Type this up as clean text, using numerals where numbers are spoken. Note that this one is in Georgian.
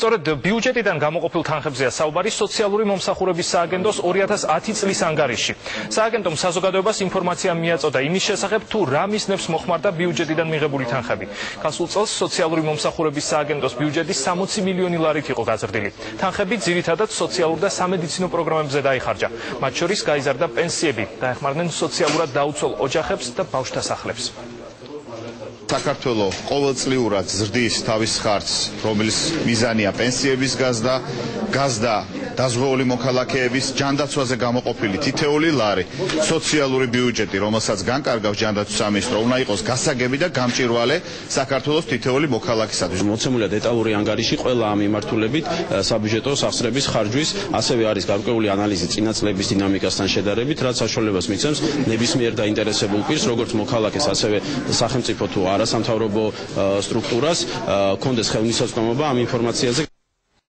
სწორედ ბიუჯეტიდან გამოყოფილ თანხებზეა საუბარი სოციალური მომსახურების სააგენტოს 2010 წლის ანგარიშში. სააგენტომ საზოგადოებას ინფორმაცია მიაწოდა იმის შესახებ, თუ რა მიზნებს მოხმარდა ბიუჯეტიდან მიღებული თანხები. გასულ წელს სოციალური მომსახურების სააგენტოს ბიუჯეტი 60 მილიონი ლარით იყო გაზრდილი. თანხები ძირითადად სოციალურ და სამედიცინო პროგრამებზე დაიხარჯა. მათ შორის გაიზარდა პენსიები, დაეხმარნენ სოციალურად დაუცველ ოჯახებს და ბავშვთა სახლებს. საქართველოს ყოველწლიურად ზრდის თავის ხარჯს, რომლის მიზანია პენსიების გაზდა დაზღვეული მოქალაქეების ჯანდაცვაზე გამოყოფილი თითეული ლარი, სოციალური ბიუჯეტი, რომელსაც განკარგავს ჯანდაცვის სამინისტრო, უნდა იყოს გასაგები და გამჭვირვალე საქართველოს თითეული მოქალაქისათვის. მოცემულია დეტალური ანგარიში ყველა ამ მიმართულებით საბიუჯეტო სახსრების ხარჯვის, ასევე არის გარკვეული ანალიზი წინა წლების დინამიკასთან შედარებით, რაც საშუალებას მიცემს ნებისმიერ დაინტერესებულ პირს, როგორც მოქალაქეს, ასევე სახელმწიფო თუ არასამთავრობო სტრუქტურას, კონდეს ხელმისაწვდომობა ამ ინფორმაციაზე.